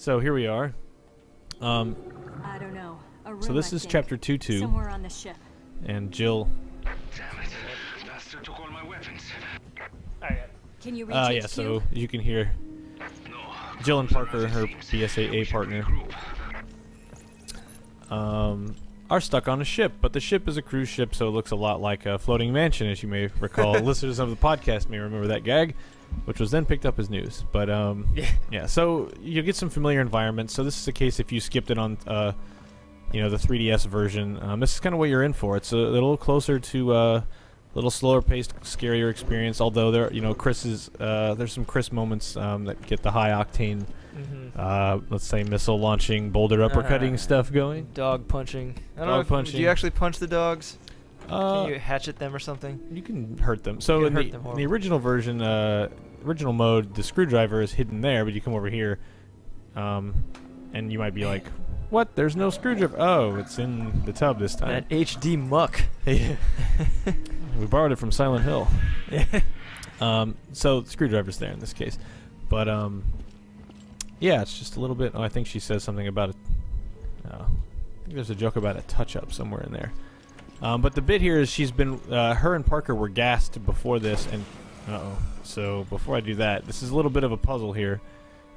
So here we are. I don't know. So this is chapter 2-2. Somewhere on the ship. And Jill. Damn it. Bastard took all my weapons. Can you reach Yeah, HQ? so you can hear No. Jill and Parker, her BSAA partner, are stuck on a ship, but the ship is a cruise ship, so it looks a lot like a floating mansion, as you may recall. Listeners of the podcast may remember that gag, which was then picked up as news. But yeah, so you get some familiar environments. So this is a case if you skipped it on, the 3DS version. This is kind of what you're in for. It's a little closer to a little slower paced, scarier experience. Although there's some Chris moments that get the high octane. Let's say missile launching, boulder uppercutting stuff going. Dog punching. I don't Dog know. punching. Do you actually punch the dogs? Can you hatchet them or something? You can hurt them. So in the original version, original mode, the screwdriver is hidden there, but you come over here, and you might be like, "What? There's no screwdriver." Oh, it's in the tub this time. That HD muck. Yeah. We borrowed it from Silent Hill. So the screwdriver's there in this case, but yeah, it's just a little bit. Oh, I think she says something about it. I think there's a joke about a touch-up somewhere in there. But the bit here is she's been, her and Parker were gassed before this, and, so before I do that, this is a little bit of a puzzle here.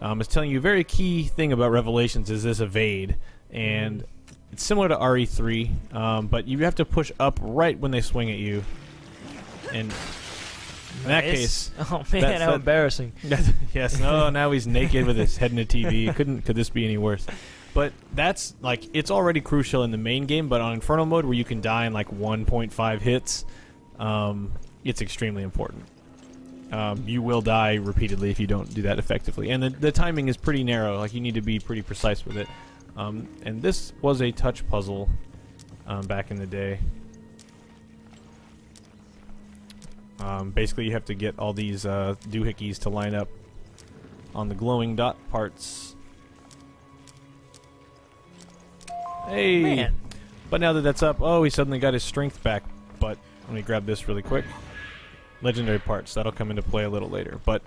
It's telling you a very key thing about Revelations is this evade, and it's similar to RE3, but you have to push up right when they swing at you, and in that case... Oh man, how embarrassing. Yes, now he's naked with his head in a TV. Could this be any worse? But that's, like, it's already crucial in the main game, but on Infernal mode, where you can die in, like, 1.5 hits, it's extremely important. You will die repeatedly if you don't do that effectively. And the timing is pretty narrow. Like, you need to be pretty precise with it. And this was a touch puzzle back in the day. Basically, you have to get all these doohickeys to line up on the glowing dot parts. Hey! Man. But now that that's up, he suddenly got his strength back. But let me grab this really quick. Legendary parts, that'll come into play a little later. But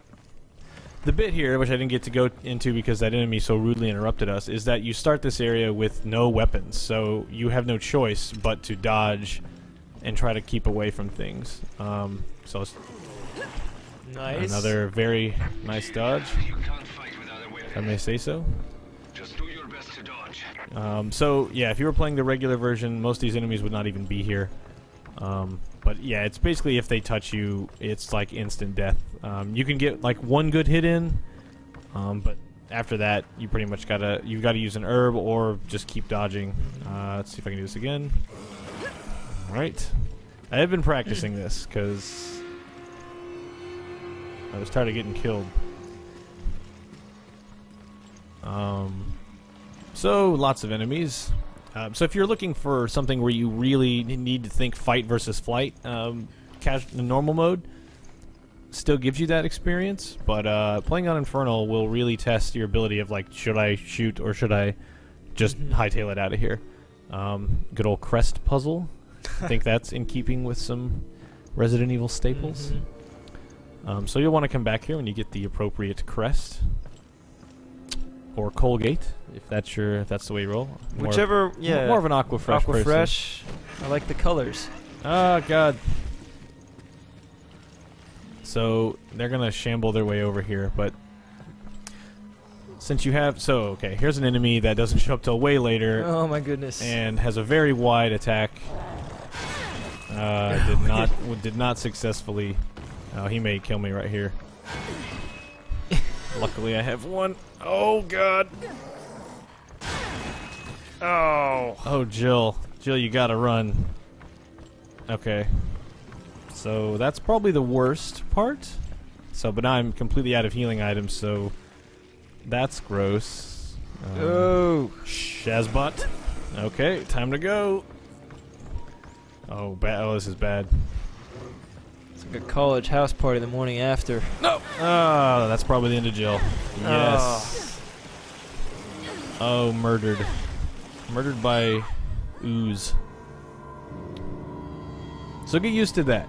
the bit here, which I didn't get to go into because that enemy so rudely interrupted us, is that you start this area with no weapons. So you have no choice but to dodge and try to keep away from things. So it's nice. Another very nice dodge, if I may say so. Just do your best to dodge. So yeah, if you were playing the regular version, most of these enemies would not even be here. But yeah, it's basically if they touch you, it's like instant death. You can get like one good hit in, but after that, you pretty much you've gotta use an herb or just keep dodging. Let's see if I can do this again. All right, I have been practicing this because I was tired of getting killed. So lots of enemies. So if you're looking for something where you really need to think fight versus flight, the normal mode still gives you that experience, but playing on Infernal will really test your ability of, like, should I shoot or should I just hightail it out of here? Good old crest puzzle. I think that's in keeping with some Resident Evil staples. So you'll want to come back here when you get the appropriate crest. Or Colgate, if that's the way you roll. Whichever, yeah. More of an Aquafresh person. Aquafresh. I like the colors. Oh, God. So, they're going to shamble their way over here, but since you have... So, okay, here's an enemy that doesn't show up till way later. Oh, my goodness. And has a very wide attack. Did not successfully... Oh, he may kill me right here. Luckily, I have one. Oh, God. Oh, Jill. Jill, you gotta run. Okay. So, that's probably the worst part. So, but now I'm completely out of healing items, so... That's gross. Oh. Shazbot. Okay, time to go. Oh, this is bad. It's like a college house party the morning after. No! Oh, that's probably the end of Jill. Yes. Oh, murdered. Murdered by ooze. So get used to that.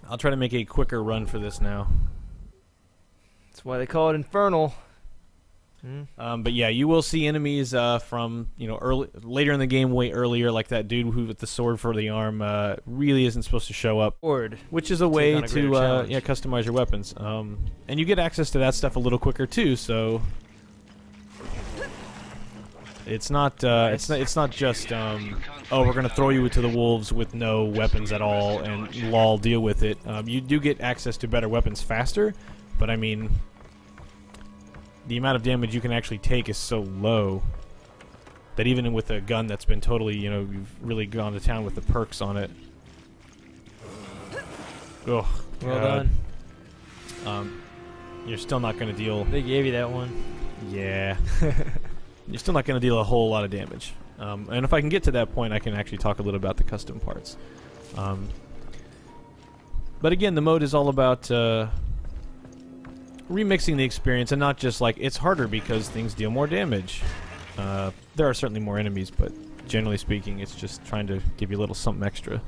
I'll try to make a quicker run for this now. That's why they call it Infernal. But yeah, you will see enemies from later in the game, way earlier, like that dude who with the sword for the arm really isn't supposed to show up. Which is a way to customize your weapons. And you get access to that stuff a little quicker too. So it's not it's not just oh, we're gonna throw you to the wolves with no weapons at all and lol, deal with it. You do get access to better weapons faster, but I mean, the amount of damage you can actually take is so low that even with a gun that's been totally, you've really gone to town with the perks on it. Oh, Well done. You're still not going to deal... They gave you that one. Yeah. You're still not going to deal a whole lot of damage. And if I can get to that point, I can actually talk a little about the custom parts. But again, the mode is all about... remixing the experience, and not just like it's harder because things deal more damage. There are certainly more enemies, but generally speaking, it's just trying to give you a little something extra.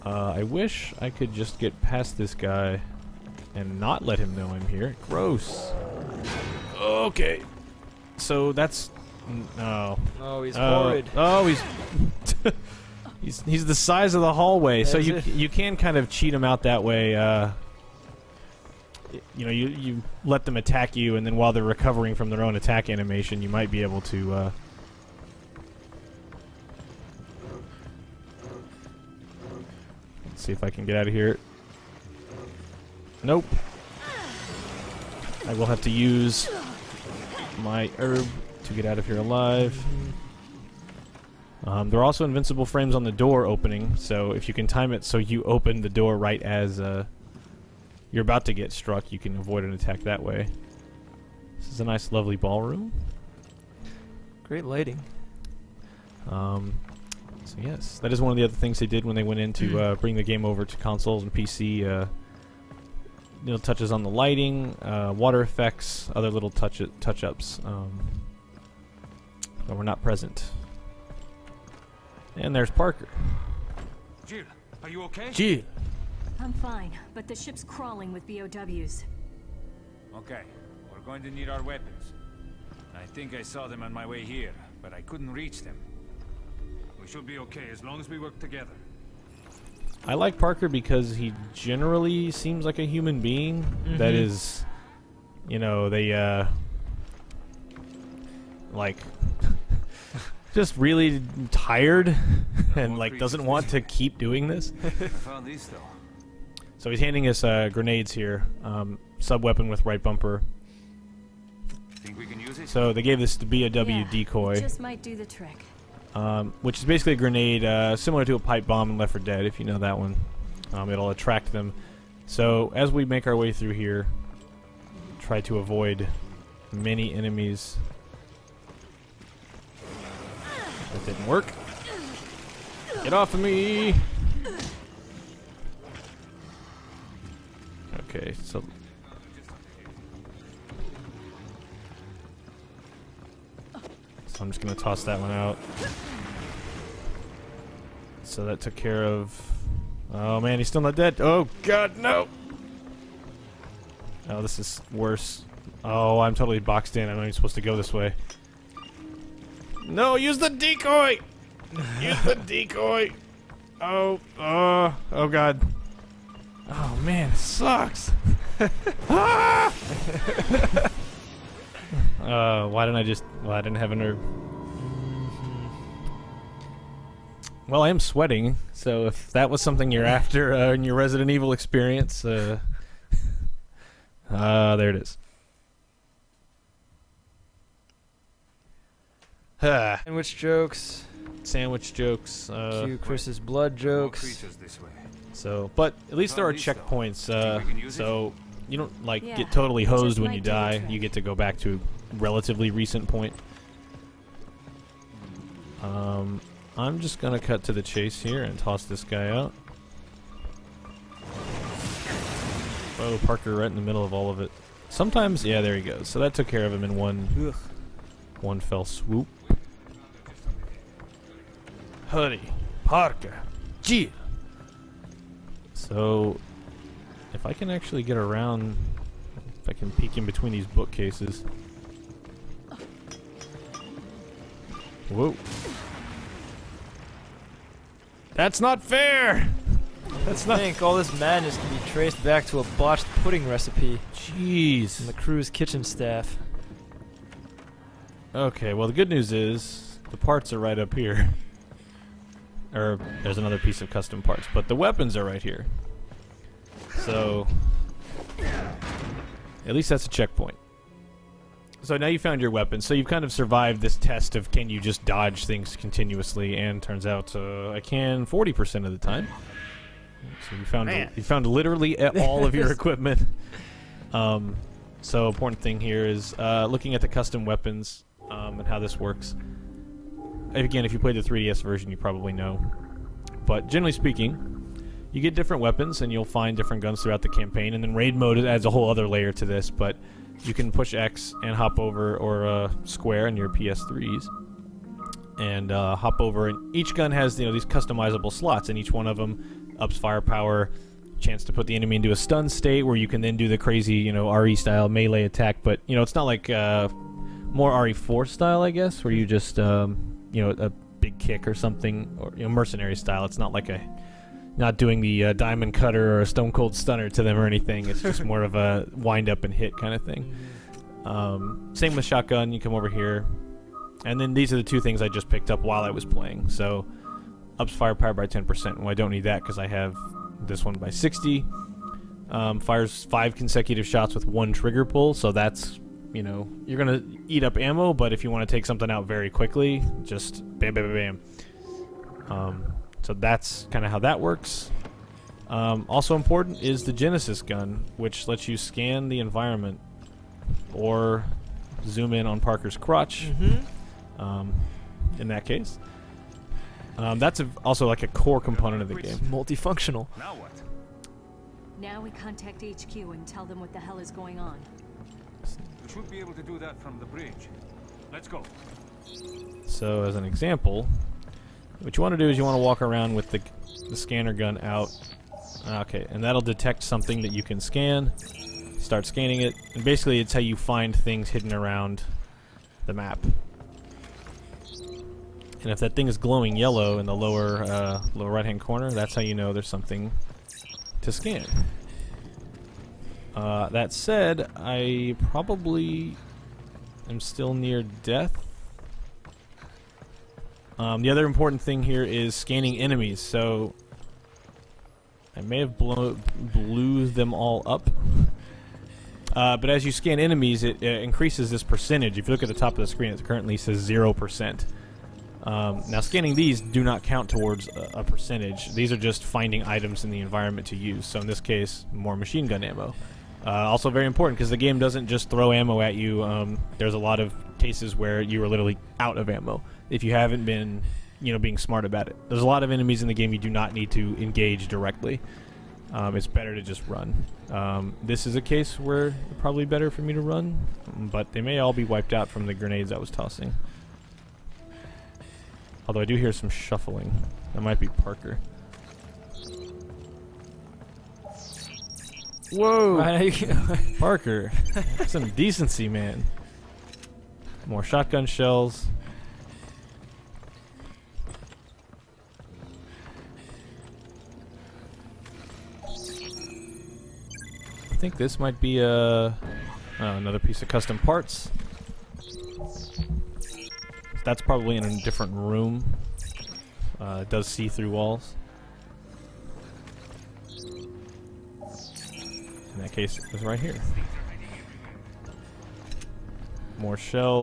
I wish I could just get past this guy and not let him know I'm here. Gross. Okay. So that's... No. Oh, he's horrid. Oh, he's... he's the size of the hallway, so you can kind of cheat him out that way. You let them attack you, and then while they're recovering from their own attack animation, you might be able to... Let's see if I can get out of here. Nope. I will have to use my herb to get out of here alive. There are also invincible frames on the door opening, so if you can time it so you open the door right as... you're about to get struck, you can avoid an attack that way. This is a nice, lovely ballroom. Great lighting. So yes, that is one of the other things they did when they went in to bring the game over to consoles and PC. Touches on the lighting, water effects, other little touch-ups that were not present. And there's Parker. Jill, are you okay? Jill. I'm fine, but the ship's crawling with BOWs. Okay, we're going to need our weapons. I think I saw them on my way here, but I couldn't reach them. We should be okay as long as we work together. I like Parker because he generally seems like a human being that is, they, like, just really tired and, like, doesn't want to keep doing this. I found these, though. So he's handing us grenades here, sub-weapon with right bumper. Think we can use it? So they gave this the BOW decoy. It just might do the trick. Which is basically a grenade similar to a pipe bomb in Left 4 Dead, if you know that one. It'll attract them. So as we make our way through here, try to avoid many enemies. That didn't work. Get off of me! Okay, so... I'm just going to toss that one out. So that took care of... Oh man, he's still not dead. Oh god, no! Oh, this is worse. Oh, I'm totally boxed in. I'm not even supposed to go this way. No, use the decoy! Use the decoy! Oh god. Oh man, it sucks! Ah! Why didn't I have an herb? Well, I am sweating, so if that was something you're after in your Resident Evil experience, there it is. Sandwich jokes. Sandwich jokes. Cue Chris's blood jokes. Creatures this way. So, but at least there are checkpoints, so you don't get totally hosed when you die. You get to go back to a relatively recent point. I'm just gonna cut to the chase here and toss this guy out. Oh, Parker right in the middle of all of it. Sometimes, yeah, there he goes. So that took care of him in one fell swoop. Hurry, Parker, Jill. So, if I can actually get around, if I can peek in between these bookcases. Whoa. That's not fair! That's I not... think all this madness can be traced back to a botched pudding recipe Jeez. from the crew's kitchen staff. Okay, well the good news is the parts are right up here. Or there's another piece of custom parts, but the weapons are right here. So at least that's a checkpoint. So now you found your weapon, so you've kind of survived this test of can you just dodge things continuously, and turns out I can 40% of the time. So you found literally all of your equipment. So important thing here is looking at the custom weapons and how this works. Again, if you played the 3DS version, you probably know. But generally speaking, you get different weapons, and you'll find different guns throughout the campaign, and then raid mode adds a whole other layer to this, but you can push X and hop over, or square in your PS3s, and hop over, and each gun has these customizable slots, and each one of them ups firepower, chance to put the enemy into a stun state, where you can then do the crazy, RE-style melee attack, but, it's not like more RE4 style, I guess, where you just, a big kick or something, or, mercenary style. It's not like not doing the diamond cutter or a stone cold stunner to them or anything. It's just more of a wind up and hit kind of thing. Same with shotgun. You come over here, and then these are the two things I just picked up while I was playing. So ups firepower by 10%. Well, I don't need that because I have this one by 60. Fires 5 consecutive shots with 1 trigger pull. So that's, you're gonna eat up ammo, but if you want to take something out very quickly, just bam, bam, bam, bam. So that's kind of how that works. Also important is the Genesis gun, which lets you scan the environment or zoom in on Parker's crotch. In that case, that's also like a core component of the game. Multifunctional. Now what? Now we contact HQ and tell them what the hell is going on. We should be able to do that from the bridge. Let's go. So as an example, what you want to do is you want to walk around with the scanner gun out. Okay, and that'll detect something that you can scan. Start scanning it, and basically it's how you find things hidden around the map. And if that thing is glowing yellow in the lower right-hand corner, that's how you know there's something to scan. That said, I probably am still near death. The other important thing here is scanning enemies. So I may have blew them all up. But as you scan enemies, it increases this percentage. If you look at the top of the screen, it currently says 0%. Now scanning these do not count towards a percentage. These are just finding items in the environment to use. So in this case, more machine gun ammo. Also very important because the game doesn't just throw ammo at you. There's a lot of cases where you are literally out of ammo if you haven't been, being smart about it. There's a lot of enemies in the game you do not need to engage directly. It's better to just run. This is a case where it's probably better for me to run, but they may all be wiped out from the grenades I was tossing. Although I do hear some shuffling. That might be Parker. Whoa! Parker! Some decency, man. More shotgun shells. I think this might be another piece of custom parts. That's probably in a different room. It does see through walls. In that case, it was right here. More shell.